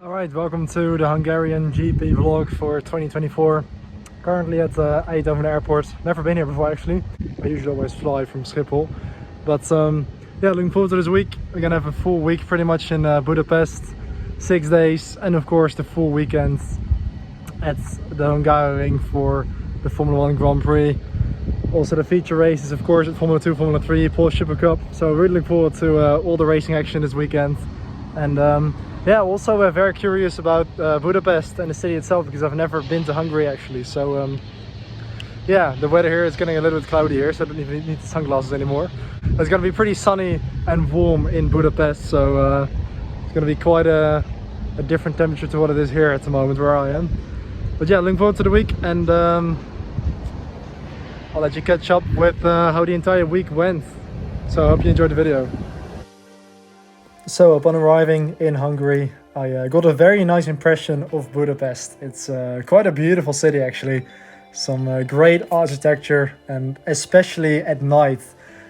Alright, welcome to the Hungarian GP vlog for 2024. Currently at Eindhoven Airport. Never been here before actually. I usually always fly from Schiphol. But yeah, looking forward to this week. We're gonna have a full week pretty much in Budapest. 6 days and of course the full weekend at the Hungarian for the Formula 1 Grand Prix. Also the feature races of course at Formula 2, Formula 3, Porsche Super Cup. So really looking forward to all the racing action this weekend. And yeah, also very curious about Budapest and the city itself because I've never been to Hungary actually. So yeah, the weather here is getting a little bit cloudy here, so I don't even need sunglasses anymore. It's going to be pretty sunny and warm in Budapest, so it's going to be quite a different temperature to what it is here at the moment where I am. But yeah, looking forward to the week, and I'll let you catch up with how the entire week went. So I hope you enjoyed the video. So upon arriving in Hungary, I got a very nice impression of Budapest. It's quite a beautiful city actually. Some great architecture, and especially at night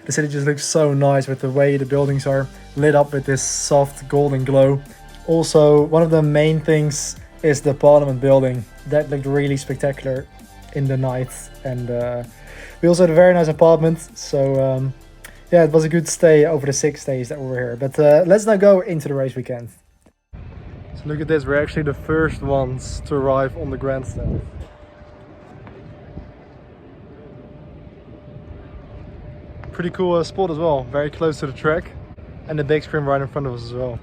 the city just looks so nice with the way the buildings are lit up with this soft golden glow. Also, one of the main things is the Parliament building. That looked really spectacular in the night, and we also had a very nice apartment, so yeah, it was a good stay over the 6 days that we were here. But let's now go into the race weekend. So look at this, we're actually the first ones to arrive on the grandstand. Pretty cool spot as well, very close to the track, and the big screen right in front of us as well.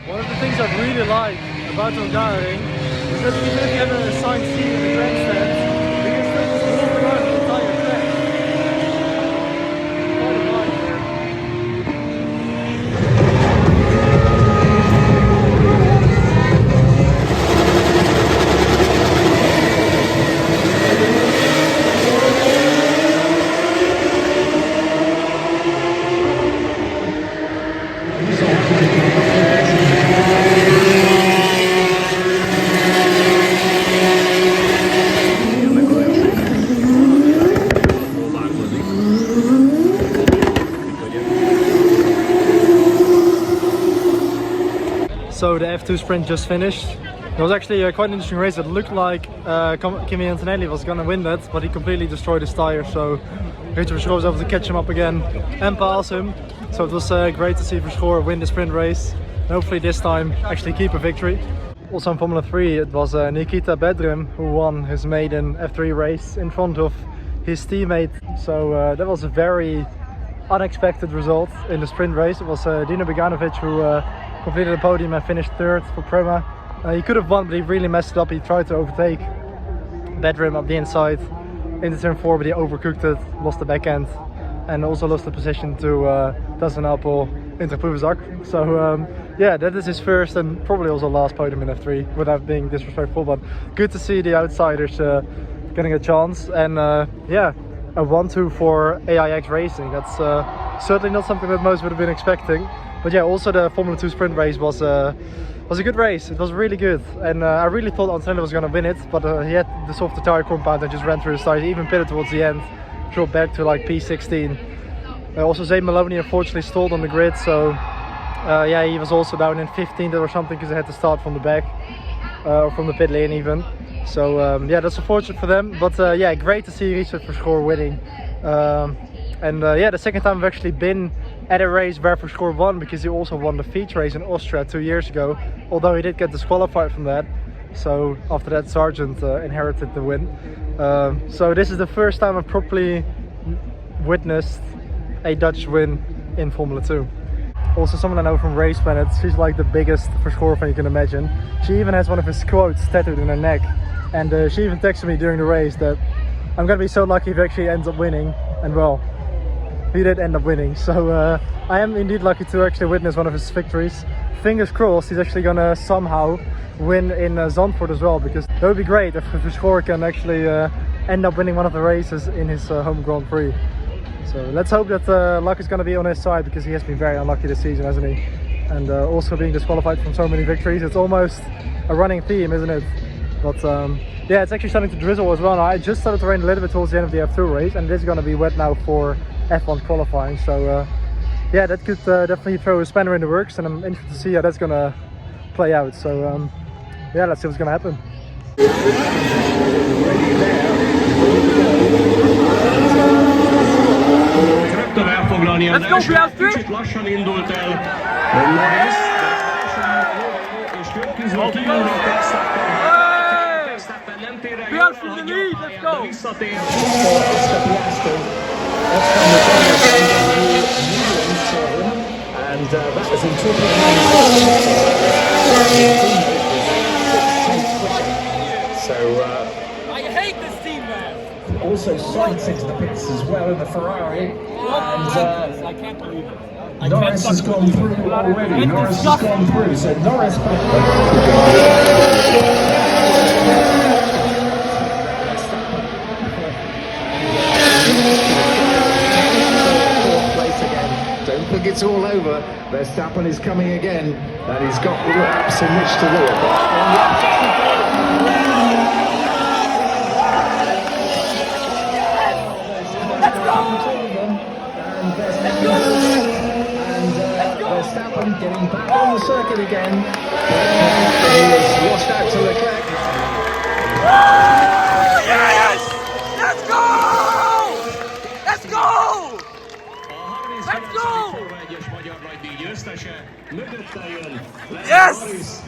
One of the things I really like about Hungarian is that even if you have an assigned seat in the grandstand, you can still just walk around the entire track. Quite a vibe here. So the F2 sprint just finished. It was actually quite an interesting race. It looked like Kimi Antonelli was going to win that, but he completely destroyed his tyre. So Richard Verschoor was able to catch him up again and pass him. So it was great to see Verschoor win the sprint race. And hopefully this time actually keep a victory. Also in Formula 3 it was Nikita Bedrim who won his maiden F3 race in front of his teammate. So that was a very unexpected result in the sprint race. It was Dino Beganovic who completed the podium and finished third for Prema. He could have won, but he really messed it up. He tried to overtake Bedrim up the inside into turn 4, but he overcooked it, lost the back end, and also lost the position to Dustin Appel into Puvazak. So yeah, that is his first and probably also last podium in F3, without being disrespectful, but good to see the outsiders getting a chance. And yeah, a 1-2 for AIX Racing. That's certainly not something that most would have been expecting. But yeah, also the Formula 2 sprint race was a good race. It was really good, and I really thought Antonelli was going to win it, but he had the softer tyre compound and just ran through his tyres. He even pitted towards the end, dropped back to like P16. Also Zane Maloney unfortunately stalled on the grid, so yeah, he was also down in 15th or something because he had to start from the back, or from the pit lane even. So yeah, that's unfortunate for them, but yeah, great to see Richard Verschoor winning. And yeah, the second time I've actually been at a race where Verschoor won, because he also won the feature race in Austria 2 years ago, although he did get disqualified from that. So after that, Sargent inherited the win. So this is the first time I've properly witnessed a Dutch win in Formula 2. Also someone I know from Race Planet, she's like the biggest Verschoor fan you can imagine. She even has one of his quotes tattooed in her neck, and she even texted me during the race that I'm gonna be so lucky if he actually ends up winning. And well, he did end up winning, so I am indeed lucky to actually witness one of his victories. Fingers crossed he's actually gonna somehow win in Zandvoort as well, because that would be great if Verschoor can actually end up winning one of the races in his home Grand Prix. So let's hope that luck is gonna be on his side, because he has been very unlucky this season, hasn't he? And also being disqualified from so many victories, it's almost a running theme, isn't it? But yeah, it's actually starting to drizzle as well now. It just started to rain a little bit towards the end of the F2 race, and it is going to be wet now for F1 qualifying. So yeah, that could definitely throw a spanner in the works, and I'm interested to see how that's gonna play out. So yeah, let's see what's gonna happen. Let's go, Piastri! Kicsit lassan indult el Norris, és jön kívül Verstappen nem tér el, jól elhagyja a pályát, de visszatér. And that was in 2019. So I hate this team, man. Also Sainz into the pits as well in the Ferrari. And I can't believe it. Norris has gone through already. Norris has gone through. So Norris back. Don't think it's all over. Verstappen is coming again, and he's got laps in which to do it. Let's go! And Verstappen getting back on the circuit again. He was lost out to Leclerc. Yes! Let's go! Let's go! Let's go! Yes!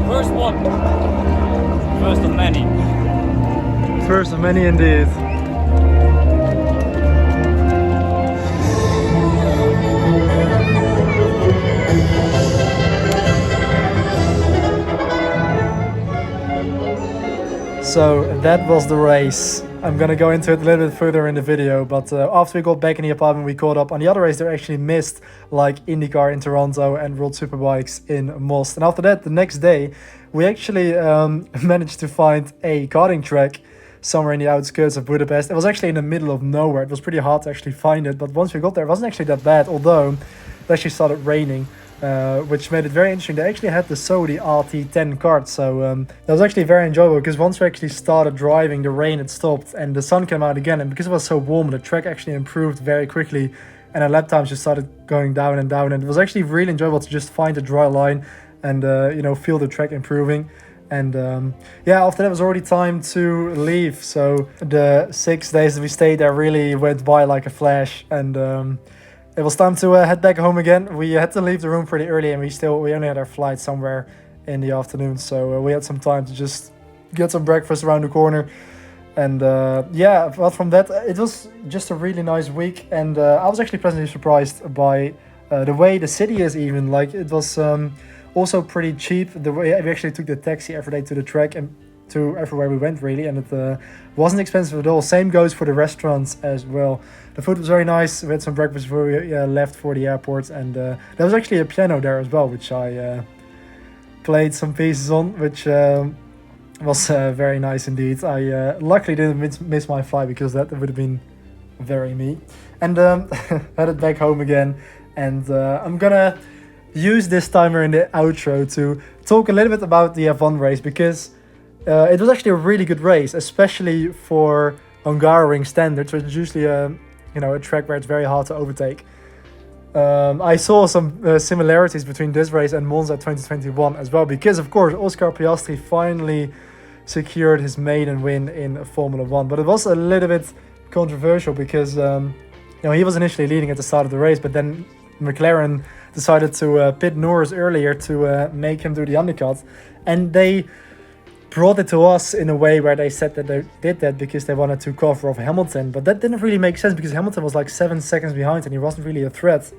First one. First of many. First of many indeed. So that was the race. I'm gonna go into it a little bit further in the video, but after we got back in the apartment, we caught up on the other race. They actually missed, like IndyCar in Toronto and World Superbikes in Most. And after that, the next day, we actually managed to find a karting track somewhere in the outskirts of Budapest. It was actually in the middle of nowhere. It was pretty hard to actually find it, but once we got there, it wasn't actually that bad, although it actually started raining. Which made it very interesting. They actually had the Sodi RT10 kart, so that was actually very enjoyable, because once we actually started driving, the rain had stopped and the sun came out again, and because it was so warm, the track actually improved very quickly, and our lap times just started going down and down, and it was actually really enjoyable to just find a dry line and you know, feel the track improving. And yeah, after that it was already time to leave, so the 6 days that we stayed there really went by like a flash, and it was time to head back home again. We had to leave the room pretty early, and we only had our flight somewhere in the afternoon, so we had some time to just get some breakfast around the corner. And yeah, apart from that, it was just a really nice week, and I was actually pleasantly surprised by the way the city is. Even like, it was also pretty cheap. The way we actually took the taxi every day to the track and to everywhere we went, really, and it wasn't expensive at all. Same goes for the restaurants as well. The food was very nice. We had some breakfast before we left for the airport, and there was actually a piano there as well, which I played some pieces on, which was very nice indeed. I luckily didn't miss my flight, because that would have been very me. And headed back home again, and I'm gonna use this timer in the outro to talk a little bit about the F1 race, because it was actually a really good race, especially for Hungarian standards, which is usually a track where it's very hard to overtake. I saw some similarities between this race and Monza 2021 as well, because of course Oscar Piastri finally secured his maiden win in Formula 1, but it was a little bit controversial, because he was initially leading at the start of the race, but then McLaren decided to pit Norris earlier to make him do the undercut, and they brought it to us in a way where they said that they did that because they wanted to cover off Hamilton, but that didn't really make sense, because Hamilton was like 7 seconds behind and he wasn't really a threat,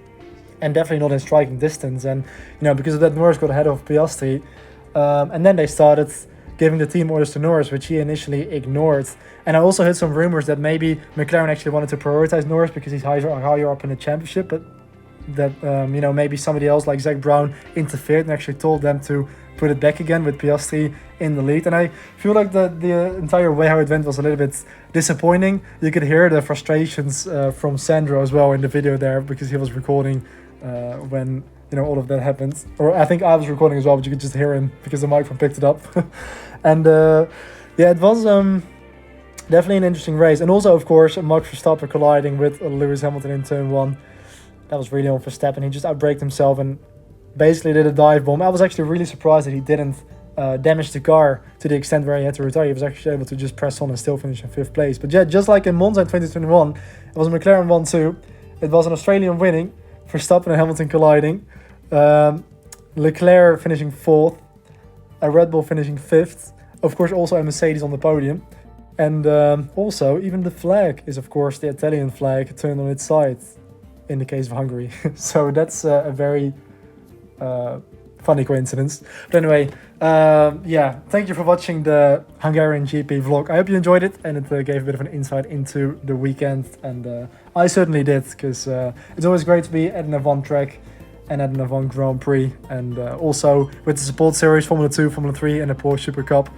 and definitely not in striking distance. And because of that, Norris got ahead of Piastri, and then they started giving the team orders to Norris, which he initially ignored. And I also heard some rumors that maybe McLaren actually wanted to prioritize Norris because he's higher up in the championship, but that maybe somebody else like Zach Brown interfered and actually told them to put it back again with Piastri in the lead. And I feel like the entire way how it went was a little bit disappointing. You could hear the frustrations from Sandro as well in the video there, because he was recording when you know, all of that happened. Or I think I was recording as well, but you could just hear him because the microphone picked it up. And yeah, it was definitely an interesting race. And also, of course, Max Verstappen colliding with Lewis Hamilton in turn 1. That was really on Verstappen. He just outbraked himself and basically did a dive bomb. I was actually really surprised that he didn't damage the car to the extent where he had to retire. He was actually able to just press on and still finish in 5th place. But yeah, just like in Monza in 2021, it was a McLaren 1-2. It was an Australian winning, Verstappen and Hamilton colliding. Leclerc finishing 4th, a Red Bull finishing 5th. Of course, also a Mercedes on the podium. And also, even the flag is, of course, the Italian flag turned on its side in the case of Hungary. So that's a very funny coincidence. But anyway, yeah, thank you for watching the Hungarian GP vlog. I hope you enjoyed it and it gave a bit of an insight into the weekend. And I certainly did, because it's always great to be at an F1 track and at an F1 Grand Prix. And also with the support series, Formula 2, Formula 3 and the Porsche Super Cup.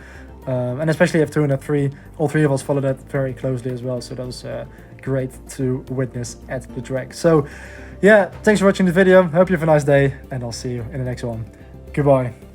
And especially F2 and F3, all three of us followed that very closely as well. So that was great to witness at the track. So yeah, thanks for watching the video. Hope you have a nice day and I'll see you in the next one. Goodbye.